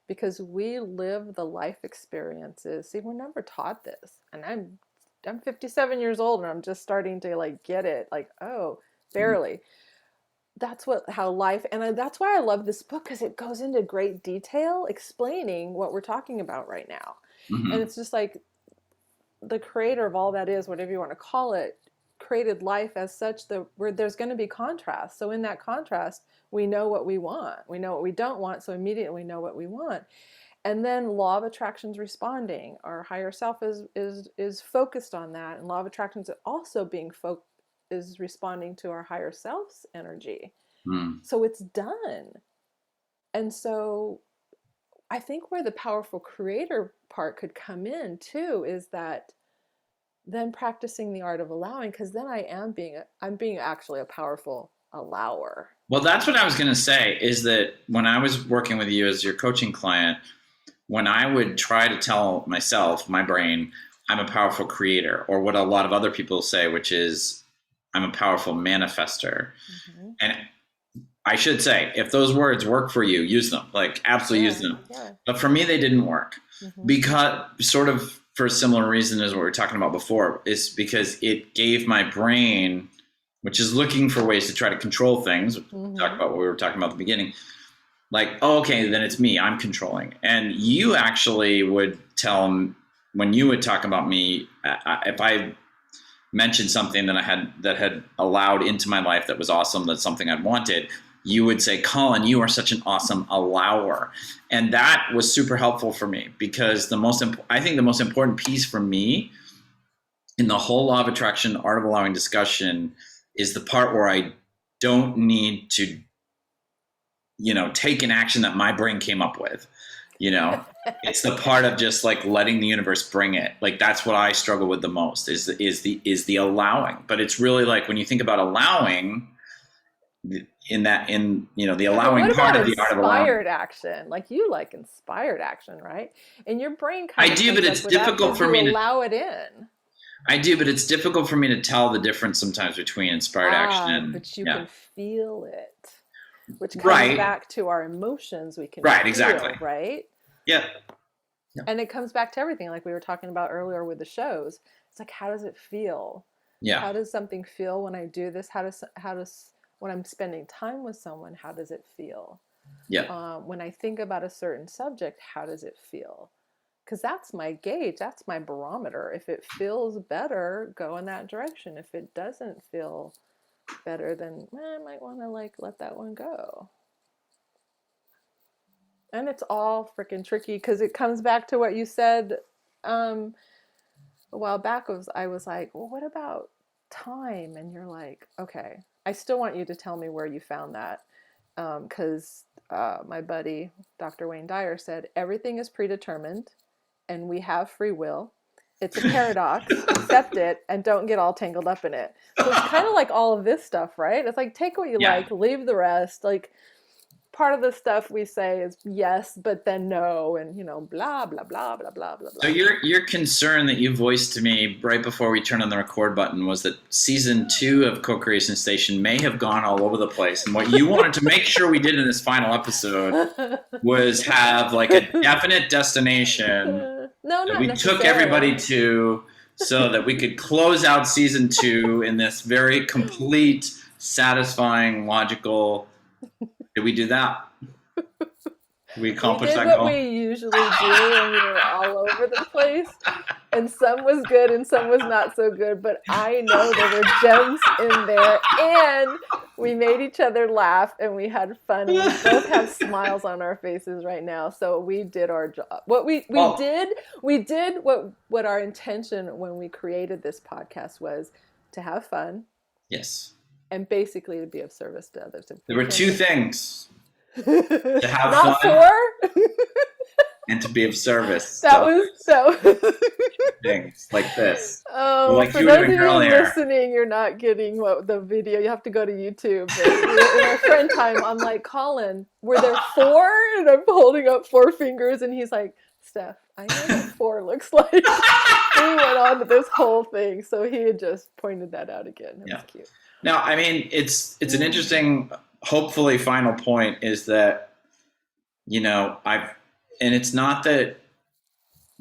Speaker 2: Because we live the life experiences. See, we're never taught this, and I'm 57 years old and I'm just starting to like get it. Like, oh, barely. That's how life, and that's why I love this book, because it goes into great detail explaining what we're talking about right now. Mm-hmm. And it's just like the creator of all that is, whatever you want to call it, created life as such where there's going to be contrast. So in that contrast, we know what we want. We know what we don't want. So immediately we know what we want. And then law of attraction's responding. Our higher self is focused on that. And law of attraction is also is responding to our higher self's energy. So it's done. And so I think where the powerful creator part could come in too is that then practicing the art of allowing, because then I'm being actually a powerful allower.
Speaker 1: Well, that's what I was going to say, is that when I was working with you as your coaching client, when I would try to tell myself, my brain, I'm a powerful creator, or what a lot of other people say, which is I'm a powerful manifester. Mm-hmm. And I should say, if those words work for you, use them, like absolutely use them. Yeah. But for me, they didn't work because sort of for a similar reason as what we were talking about before, is because it gave my brain, which is looking for ways to try to control things, talk about what we were talking about at the beginning, like, oh, okay, then it's me, I'm controlling. And you actually would tell, when you would talk about me, if I mentioned something that had allowed into my life that was awesome, that's something I'd wanted, you would say, Collin, you are such an awesome allower. And that was super helpful for me, because I think the most important piece for me in the whole law of attraction, art of allowing discussion is the part where I don't need to, take an action that my brain came up with. It's the part of just like letting the universe bring it. Like, that's what I struggle with the most is the allowing. But it's really like, when you think about allowing, the allowing part of the art of allowing.
Speaker 2: Inspired action, like you like inspired action, right? And your brain kind
Speaker 1: of, I do, but it's difficult for me to
Speaker 2: allow it in.
Speaker 1: I do, but it's difficult for me to tell the difference sometimes between inspired action and.
Speaker 2: But you can feel it, which comes back to our emotions. We can feel,
Speaker 1: exactly,
Speaker 2: right?
Speaker 1: Yeah.
Speaker 2: And it comes back to everything, like we were talking about earlier with the shows. It's like, how does it feel?
Speaker 1: Yeah.
Speaker 2: How does something feel when I do this? How does when I'm spending time with someone, how does it feel?
Speaker 1: Yeah.
Speaker 2: When I think about a certain subject, how does it feel? Because that's my gauge, that's my barometer. If it feels better, go in that direction. If it doesn't feel better, then I might want to let that one go. And it's all freaking tricky, because it comes back to what you said a while back. I was like, well, what about time? And you're like, okay, I still want you to tell me where you found that, because my buddy, Dr. Wayne Dyer, said everything is predetermined and we have free will. It's a paradox. Accept it and don't get all tangled up in it. So it's kind of like all of this stuff, right? It's like, take what you like, leave the rest. Like, part of the stuff we say is yes, but then no, and blah blah blah blah blah blah
Speaker 1: So
Speaker 2: blah.
Speaker 1: your concern that you voiced to me right before we turned on the record button was that season 2 of Co-Creation Station may have gone all over the place, and what you wanted to make sure we did in this final episode was have like a definite destination
Speaker 2: No,
Speaker 1: that
Speaker 2: not
Speaker 1: we took
Speaker 2: necessarily.
Speaker 1: everybody to, so that we could close out season 2 in this very complete, satisfying, logical. Did we do that? Did we accomplish
Speaker 2: We did
Speaker 1: that
Speaker 2: what
Speaker 1: goal?
Speaker 2: we usually do when we were all over the place, and some was good and some was not so good, but I know there were gems in there, and we made each other laugh and we had fun, and we both have smiles on our faces right now, so we did our job. What we did what our intention when we created this podcast was to have fun.
Speaker 1: Yes.
Speaker 2: And basically to be of service to others.
Speaker 1: There were 2 things. To have
Speaker 2: Not
Speaker 1: fun
Speaker 2: 4?
Speaker 1: and to be of service.
Speaker 2: That was
Speaker 1: things like this.
Speaker 2: Oh,
Speaker 1: like
Speaker 2: for those of you listening, you're not getting the video. You have to go to YouTube. But in our friend time, I'm like, Collin, were there 4? And I'm holding up 4 fingers, and he's like, Steph, I know what 4 looks like. We went on to this whole thing, so he had just pointed that out again. It was cute.
Speaker 1: Now, I mean, it's an interesting, hopefully, final point is that, and it's not that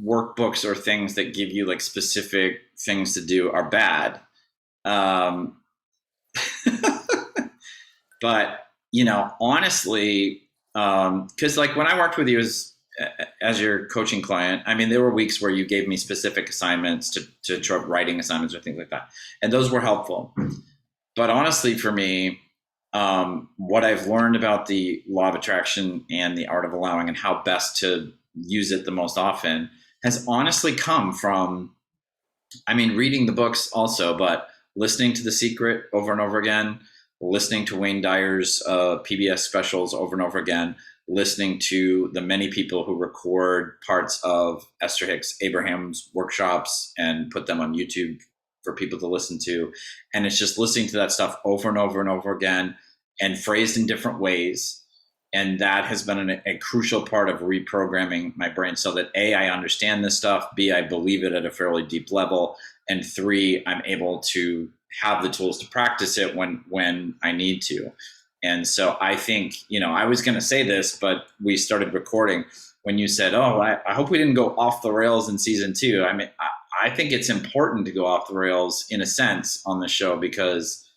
Speaker 1: workbooks or things that give you like specific things to do are bad. But, honestly, because like when I worked with you as your coaching client, I mean, there were weeks where you gave me specific assignments to writing assignments or things like that. And those were helpful. But honestly, for me, what I've learned about the law of attraction and the art of allowing and how best to use it the most often has honestly come from, reading the books also, but listening to The Secret over and over again, listening to Wayne Dyer's PBS specials over and over again, listening to the many people who record parts of Esther Hicks Abraham's workshops and put them on YouTube for people to listen to. And it's just listening to that stuff over and over and over again and phrased in different ways. And that has been a crucial part of reprogramming my brain so that A, I understand this stuff, B, I believe it at a fairly deep level, and 3, I'm able to have the tools to practice it when I need to. And so I think, I was going to say this, but we started recording when you said, I hope we didn't go off the rails in season 2. I think it's important to go off the rails in a sense on the show because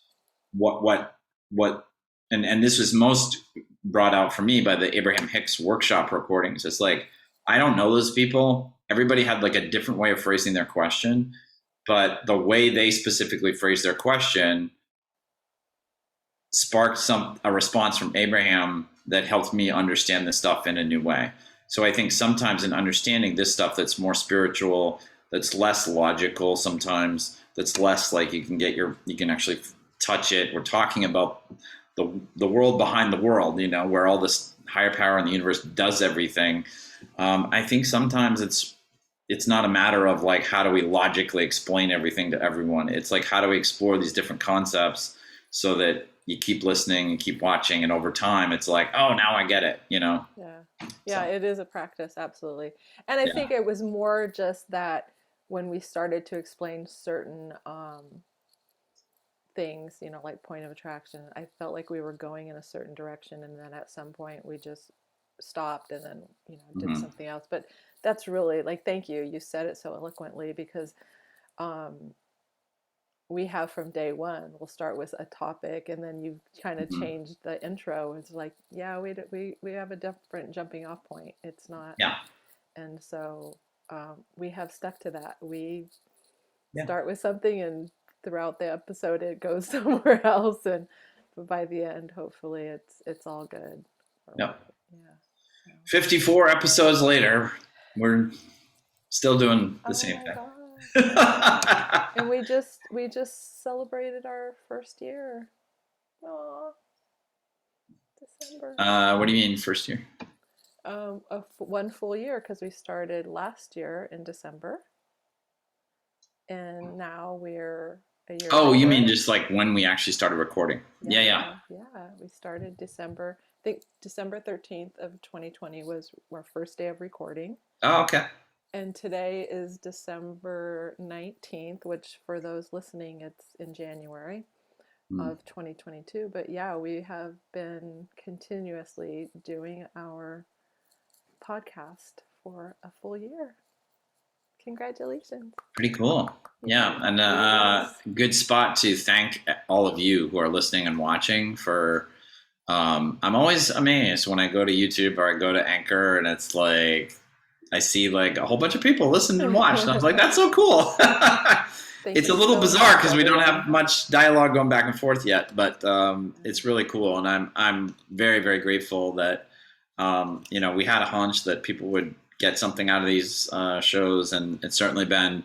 Speaker 1: and this was most brought out for me by the Abraham Hicks workshop recordings. It's like, I don't know those people. Everybody had like a different way of phrasing their question, but the way they specifically phrased their question sparked a response from Abraham that helped me understand this stuff in a new way. So I think sometimes in understanding this stuff that's more spiritual, that's less logical sometimes, that's less like you can actually touch it. We're talking about the world behind the world, where all this higher power in the universe does everything. I think sometimes it's not a matter of like, how do we logically explain everything to everyone? It's like, how do we explore these different concepts so that you keep listening and keep watching, and over time it's like, oh, now I get it, Yeah,
Speaker 2: so. It is a practice, absolutely. And I think it was more just that when we started to explain certain things, like point of attraction, I felt like we were going in a certain direction, and then at some point we just stopped and then did something else. But that's really like, thank you, you said it so eloquently, because we have from day one, we'll start with a topic, and then you kind of changed the intro. It's like, we have a different jumping off point. It's not, and so we have stuck to that. We start with something, and throughout the episode it goes somewhere else, but by the end, hopefully it's all good.
Speaker 1: 54 episodes later, we're still doing the same thing.
Speaker 2: And we just celebrated our first year. Aww. December.
Speaker 1: What do you mean first year?
Speaker 2: One full year, because we started last year in December, and now we're a year
Speaker 1: Oh,
Speaker 2: ago.
Speaker 1: you mean
Speaker 2: Right?
Speaker 1: just like when we actually started recording? Yeah.
Speaker 2: Yeah. We started December. I think December 13th of 2020 was our first day of recording.
Speaker 1: Oh, okay.
Speaker 2: And today is December 19th, which for those listening, it's in January
Speaker 1: Hmm.
Speaker 2: of 2022. But yeah, we have been continuously doing our podcast for a full year. Congratulations.
Speaker 1: Pretty cool. Yeah,
Speaker 2: Yeah.
Speaker 1: and good spot to thank all of you who are listening and watching for. I'm always amazed when I go to YouTube or I go to Anchor, and it's like I see like a whole bunch of people listen and watch, and I was like, "That's so cool." It's a little
Speaker 2: so
Speaker 1: bizarre because we don't
Speaker 2: everyone.
Speaker 1: have much dialogue going back and forth yet, but it's really cool, and I'm very very grateful that we had a hunch that people would get something out of these shows, and it's certainly been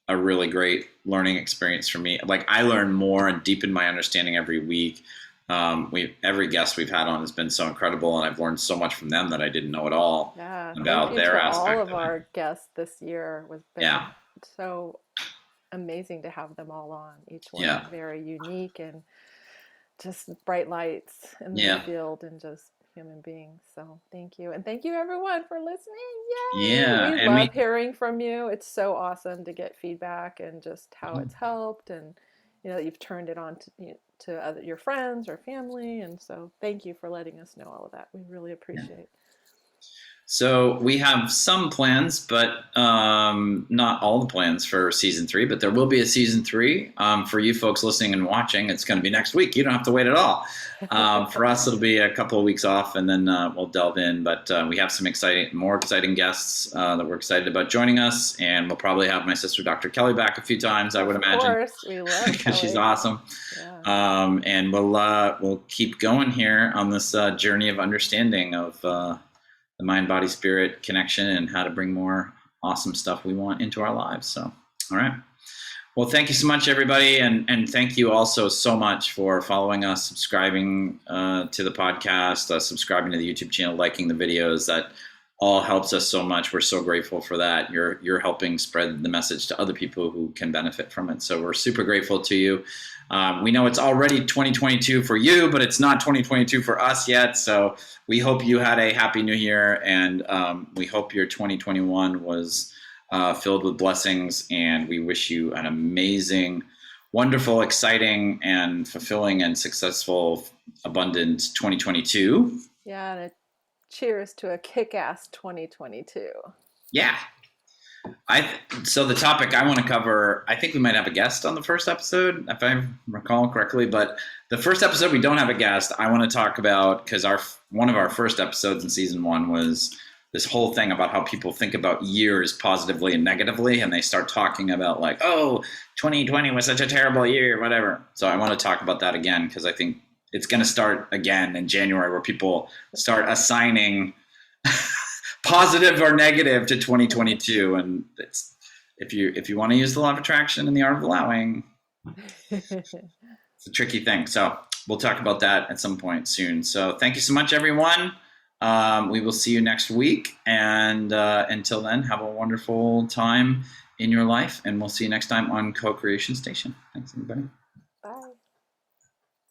Speaker 1: a really great learning experience for me. Like I learn more and deepen my understanding every week. Every guest we've had on has been so incredible, and I've learned so much from them that I didn't know at all
Speaker 2: Yeah, thank
Speaker 1: about
Speaker 2: you
Speaker 1: their
Speaker 2: to all
Speaker 1: aspect
Speaker 2: of
Speaker 1: of it.
Speaker 2: our guests this year. Was been
Speaker 1: Yeah,
Speaker 2: so amazing to have them all on. Each one
Speaker 1: yeah,
Speaker 2: very unique and just bright lights in their
Speaker 1: yeah,
Speaker 2: field and just human beings. So thank you. And thank you everyone for listening. Yay!
Speaker 1: yeah.
Speaker 2: We
Speaker 1: And
Speaker 2: love hearing from you. It's so awesome to get feedback and just how it's helped and that you've turned it on to your friends or family. And so thank you for letting us know all of that. We really appreciate.
Speaker 1: So we have some plans, but not all the plans for season 3. But there will be a season 3 for you folks listening and watching. It's going to be next week. You don't have to wait at all. For us, it'll be a couple of weeks off, and then we'll delve in. But we have some more exciting guests that we're excited about joining us, and we'll probably have my sister, Dr. Kelly, back a few times. I would imagine.
Speaker 2: Of course, we love
Speaker 1: Because she's
Speaker 2: Kelly.
Speaker 1: awesome.
Speaker 2: Yeah.
Speaker 1: And we'll keep going here on this journey of understanding of the mind, body, spirit connection and how to bring more awesome stuff we want into our lives. So, all right. Well, thank you so much, everybody. And thank you also so much for following us, subscribing to the podcast, subscribing to the YouTube channel, liking the videos. That all helps us so much. We're so grateful for that. You're helping spread the message to other people who can benefit from it. So we're super grateful to you. We know it's already 2022 for you, but it's not 2022 for us yet. So we hope you had a happy new year, and we hope your 2021 was filled with blessings, and we wish you an amazing, wonderful, exciting, and fulfilling and successful, abundant 2022.
Speaker 2: Yeah, and cheers to a kick-ass 2022.
Speaker 1: Yeah. So the topic I want to cover, I think we might have a guest on the first episode, if I recall correctly. But the first episode, we don't have a guest. I want to talk about, because one of our first episodes in season 1 was this whole thing about how people think about years positively and negatively, and they start talking about like, oh, 2020 was such a terrible year, whatever. So I want to talk about that again, because I think it's going to start again in January, where people start assigning positive or negative to 2022, and if you want to use the law of attraction and the art of allowing, it's a tricky thing. So we'll talk about that at some point soon. So thank you so much, everyone. We will see you next week, and until then, have a wonderful time in your life, and we'll see you next time on Co-Creation Station. Thanks, everybody.